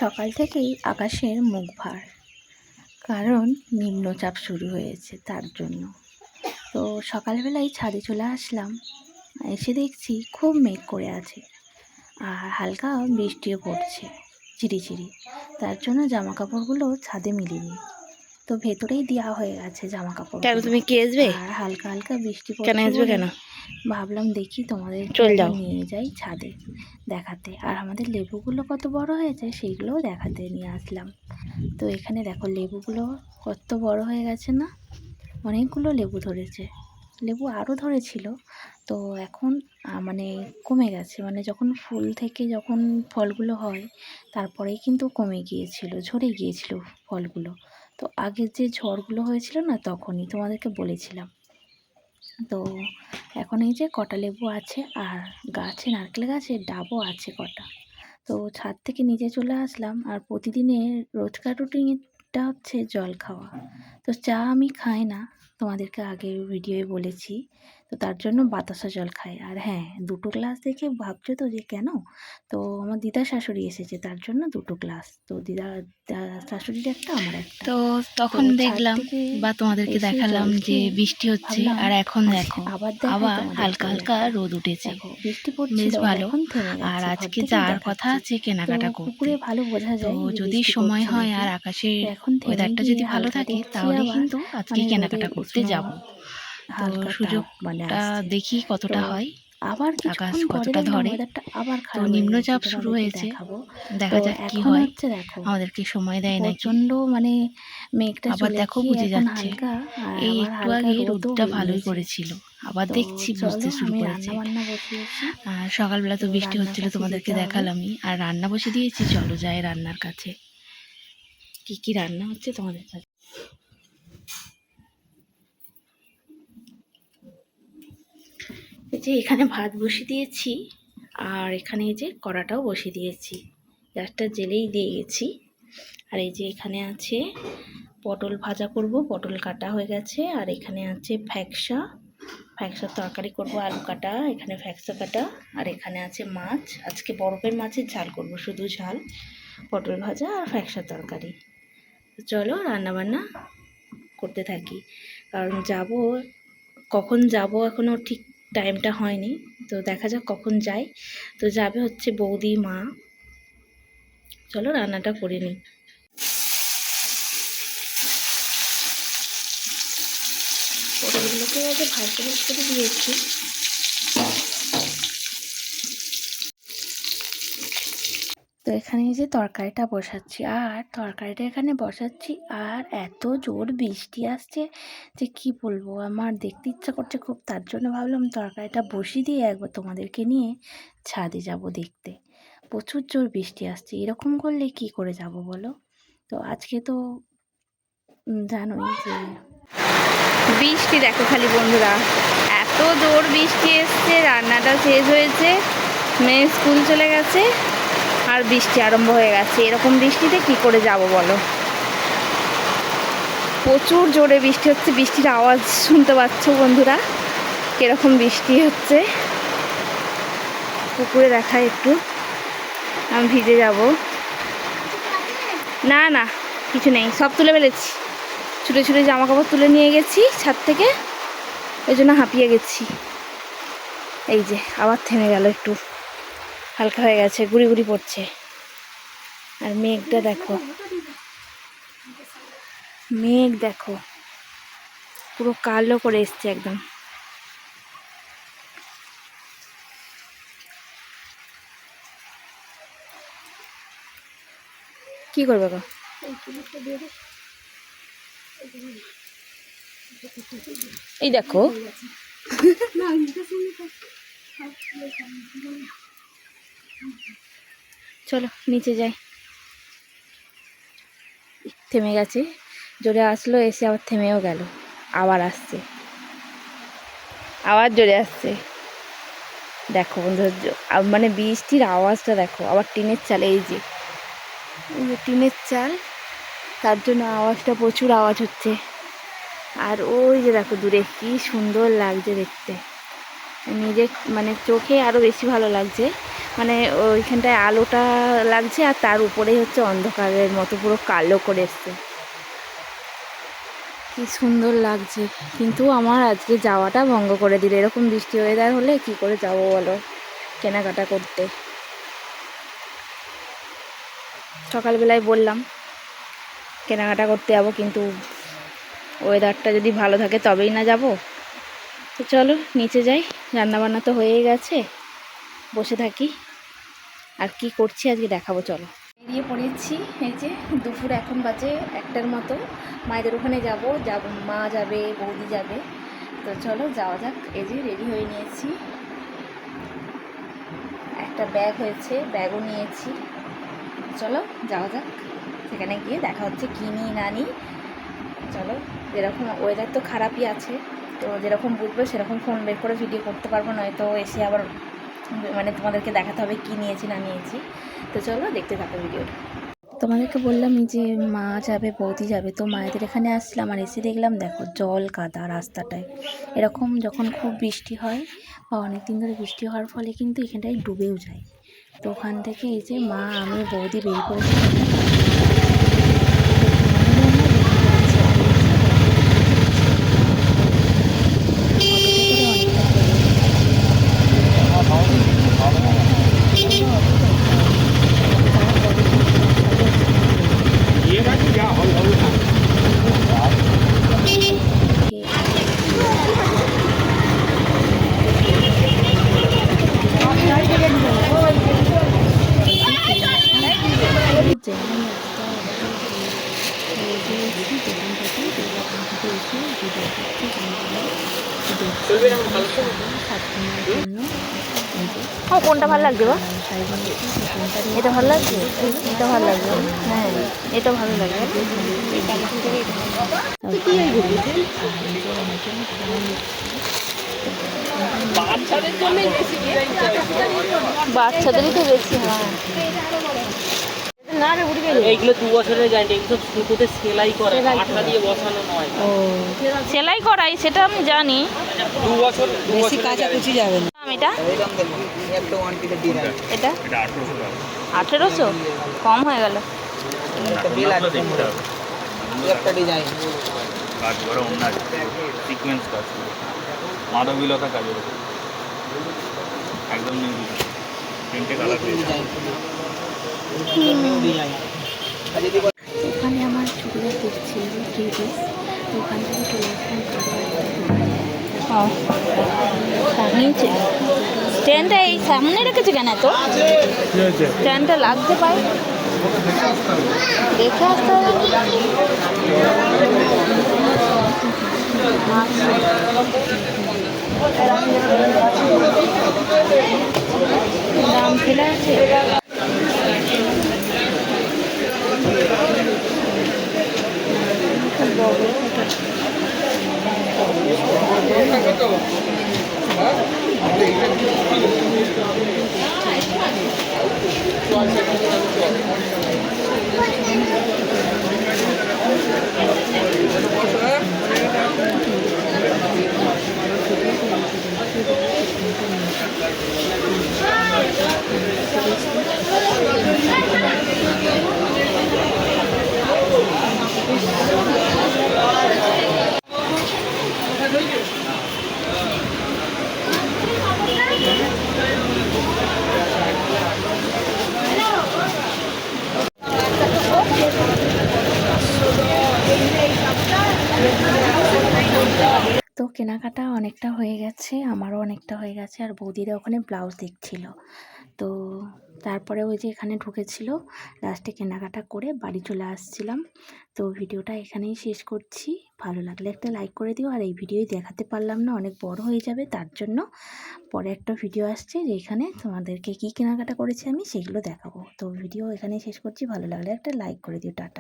সকাল থেকেই আকাশের মুখ ভার, কারণ নিম্নচাপ শুরু হয়েছে তার জন্য। তো সকালবেলায় ছাদে চলে আসলাম, এসে দেখছি খুব মেঘ করে আছে আর হালকা বৃষ্টিও পড়ছে ঝিরিঝিরি। তার জন্য জামা কাপড়গুলো ছাদে মিলিনি, তো ভেতরেই দেওয়া হয়ে গেছে জামা কাপড়। তুমি কি আসবে? আর হালকা হালকা বৃষ্টি কেন পড়ছে আসবে? কেন ভাবলাম দেখি তোমাদের চল যাও নিয়ে যাই ছাদে দেখাতে, আর আমাদের লেবুগুলো কত বড় হয়েছে সেইগুলোও দেখাতে নিয়ে আসলাম। তো এখানে দেখো লেবুগুলো কত বড় হয়ে গেছে না, অনেকগুলো লেবু ধরেছে। লেবু আরও ধরেছিল, তো এখন মানে কমে গেছে, মানে যখন ফুল থেকে যখন ফলগুলো হয় তারপরেই কিন্তু কমে গিয়েছিল, ঝরে গিয়েছিল ফলগুলো। তো আগের যে ঝড়গুলো হয়েছিল না, তখনই তোমাদেরকে বলেছিলাম। তো এখন এই যে কটা লেবু আছে, আর গাছে নারকেল গাছে ডাবও আছে কটা। তো ছাদ থেকে নিচে চলে আসলাম, আর প্রতিদিনের রোজকার রুটিনটা হচ্ছে জল খাওয়া। তো চা আমি খাই না, তোমাদেরকে আগের ভিডিওয়ে বলেছি। তো তার জন্য বাতাসা জল খাই। আর হ্যাঁ, 2টো গ্লাস দেখে ভাবছো তো যে কেন, তো আমার দিদা শাশুড়ি এসেছে তার জন্য 2টো গ্লাস। তো দিদা শাশুড়ির একটা, আমার একটা। তো তখন দেখলাম বা তোমাদেরকে দেখালাম যে বৃষ্টি হচ্ছে, আর এখন দেখো আবার হালকা হালকা রোদ উঠেছে, বৃষ্টি বেশ পড়ছিল, ভালো। এখন থেমে গেছে। আর আজকে যাওয়ার কথা আছে কেনাকাটা করতে, পুকুরে ভালো বোঝা তো যায় যদি সময় হয় আর আকাশের ওয়েদারটা যদি ভালো থাকে তাহলে কিন্তু আজকে কেনাকাটা করতে যাব। তো সুযোগটা দেখি কতটা হয়, আবার আকাশ কিছুক্ষণ পরে কতটা দেখলাম ধরে। ওয়েদারটা আবার তো খারাপ হয়ে গেছে, নিম্নচাপ শুরু তোমাদেরকে হয়েছে, দেখাবো। দেখা তো যাক কি এখন হয়, হচ্ছে দেখো আমাদেরকে সময় দেয় নাকি। প্রচণ্ড মানে মেঘটা আবার চলে দেখো গিয়ে বুঝে এখন যাচ্ছে, হালকা, আর এই আবার একটু হালকা আগে রোদও রোদটা ভালোই বেরিয়েছে। করেছিল, আবার তো দেখছি বুঝতে চলো, শুরু আমি করেছে। রান্না বান্না বসিয়েছি। আর সকালবেলা তো বৃষ্টি রান্নার হচ্ছিল, কাছে তোমাদেরকে যেতে হবে। দেখালামই। আর রান্না বসে দিয়েছি, চলো যাই রান্নার কাছে। কি কি রান্না হচ্ছে তোমাদের কাছে? এই যে এখানে ভাত বসিয়ে দিয়েছি, আর এখানে এই যে কড়াটাও বসিয়ে দিয়েছি, গ্যাসটা জেলেই দিয়ে গেছি। আর এই যে এখানে আছে পটল ভাজা করব, পটল কাটা হয়ে গেছে। আর এখানে আছে ফ্যাকসার তরকারি করব, আলু কাটা, এখানে ফ্যাকসা কাটা। আর এখানে আছে মাছ, আজকে বরফের মাছের ঝাল করব, শুধু ঝাল, পটল ভাজা আর ফ্যাকসা তরকারি। চলো রান্নাবান্না করতে থাকি, কারণ কখন যাব এখনও ঠিক টাইমটা হয়নি। তো দেখা যাক কখন যাই। তো যাবে হচ্ছে বৌদি, মা। চলো রান্নাটা করে নিই। পটলগুলোকে আগে ভাজতে করে দিয়েছি। তো এখানে এই যে তরকারিটা বসাচ্ছি, আর তরকারিটা এখানে বসাচ্ছি, আর এত জোর বৃষ্টি আসছে যে কি বলবো, আমার দেখতে ইচ্ছা করছে খুব। তার জন্য ভাবলাম তরকারিটা বসিয়ে দিয়ে একবার তোমাদেরকে নিয়ে ছাদে যাব দেখতে। প্রচুর জোর বৃষ্টি আসছে, এরকম করলে কি করে যাব বলো। তো আজকে তো জানোই যে বৃষ্টি দেখো খালি বন্ধুরা, এত জোর বৃষ্টি এসছে, রান্নাটা শেষ হয়েছে, মেয়ে স্কুল চলে গেছে, আর বৃষ্টি আরম্ভ হয়ে গেছে। এরকম বৃষ্টিতে কি করে যাব বলো। প্রচুর জোরে বৃষ্টি হচ্ছে, বৃষ্টির আওয়াজ শুনতে পাচ্ছ বন্ধুরা, কিরকম বৃষ্টি হচ্ছে। পুকুরে দেখা একটু, আমি ভিজে যাব। না না কিছু নেই, সব তুলে ফেলেছি, ছুটে ছুটে জামা কাপড় তুলে নিয়ে গেছি ছাদ থেকে, ওই জন্য হাঁপিয়ে গেছি। এই যে আবার থেমে গেল, একটু হালকা হয়ে গেছে, গুড়ি গুড়ি পড়ছে। আর মেঘটা দেখো, মেঘ দেখো পুরো কালো করে এসছে একদম। কি করবে গো? এই দেখো চলো নিচে যাই। থেমে গেছে, জোরে আসলো, এসে আবার থেমেও গেল, আবার আসছে, আবার জোরে আসছে। দেখো বন্ধু, মানে বৃষ্টির আওয়াজটা দেখো। আবার টিনের চাল, এই যে টিনের চাল, তার জন্য আওয়াজটা, প্রচুর আওয়াজ হচ্ছে। আর ওই যে দেখো দূরে কি সুন্দর লাগছে দেখতে, নিজে মানে চোখে আরও বেশি ভালো লাগছে, মানে ওইখানটায় আলোটা লাগছে আর তার উপরেই হচ্ছে অন্ধকারের মতো পুরো কালো করে এসছে, কি সুন্দর লাগছে। কিন্তু আমার আজকে যাওয়াটা ভঙ্গ করে দিল, এরকম বৃষ্টি ওয়েদার হলে কি করে যাবো বলো কেনাকাটা করতে। সকালবেলায় বললাম কেনাকাটা করতে যাবো, কিন্তু ওয়েদারটা যদি ভালো থাকে তবেই না যাব। তো চলো নিচে যাই, রান্নাবান্না তো হয়েই গেছে, বসে থাকি। আর কি করছি আজকে দেখাবো, চলো। বেরিয়ে পড়েছি, এই যে দুপুর এখন বাজে 1টার মতো। মায়েদের ওখানে যাব, মা যাবে, বৌদি যাবে। তো চলো যাওয়া যাক। এই যে রেডি হয়ে নিয়েছি, একটা ব্যাগ হয়েছে, ব্যাগও নিয়েছি। চলো যাওয়া যাক, সেখানে গিয়ে দেখা হচ্ছে কী নিই না নিই। চলো, যেরকম ওয়েদার তো খারাপই আছে, তো যেরকম বুঝবে সেরকম ফোন বের করে ভিডিও করতে পারবো, নয়তো এসে আবার মানে তোমাদেরকে দেখাতে হবে কী নিয়েছি না নিয়েছি। তো চলো দেখতে থাকো ভিডিওটা। তোমাদেরকে বললাম যে মা যাবে, বৌদি যাবে, তো মায়েদের এখানে আসলাম আর এসে দেখলাম দেখো জল কাদা রাস্তাটায়। এরকম যখন খুব বৃষ্টি হয় বা অনেক দিন ধরে বৃষ্টি হওয়ার ফলে কিন্তু এখানটায় ডুবেও যায়। তো ওখান থেকে এই যে মা, আমি, বৌদি বের করেছি। কোনটা ভালো লাগছে বা? এটা ভালো লাগছে, এটা ভালো লাগছে, হ্যাঁ এটা ভালো লাগছে। বাচ্চাদেরই তো বেশি, হ্যাঁ। না রে উঠবে, এইগুলো 2 বছরের গ্যারান্টি, এগুলো সুতোতে সেলাই করে, আঠা দিয়ে বসানো নয়। ও সেলাই করাই, সেটা আমি জানি। 2 বছর বেশি কাঁচাকুচি যাবে না। এটা এটা 1800 কম হয়ে গেল। একটা ডিজাইন কাজ করা, অন্য সিকোয়েন্স কাজ, মাধবীলতা কাজের একদম নিউ তিনটে কালার ডিজাইন। ওখানে আমার চুড়িদার দেখছিল 3 পিস, তো ওখান থেকে চলে আসলাম নিচে। স্ট্যান্ডটা এই সামনে রেখেছে কেন? তো স্ট্যান্ডটা লাগতে পারে, দেখে আসতে হবে। দাম ফেলে আছে। তো কেনাকাটা অনেকটা হয়ে গেছে, আমারও অনেকটা হয়ে গেছে, আর বৌদিরা ওখানে ব্লাউজ দেখছিল। তো তারপরে ওই যে এখানে ঢুকেছিল, লাস্টে কেনাকাটা করে বাড়ি চলে আসছিলাম। তো ভিডিওটা এখানেই শেষ করছি। ভালো লাগলে একটা লাইক করে দিও, আর এই ভিডিওই দেখাতে পারলাম না, অনেক বড় হয়ে যাবে, তার জন্য পরে একটা ভিডিও আসছে যেখানে তোমাদেরকে কী কেনাকাটা করেছি আমি সেগুলো দেখাবো। তো ভিডিও এখানেই শেষ করছি, ভালো লাগলে একটা লাইক করে দিও। টাটা।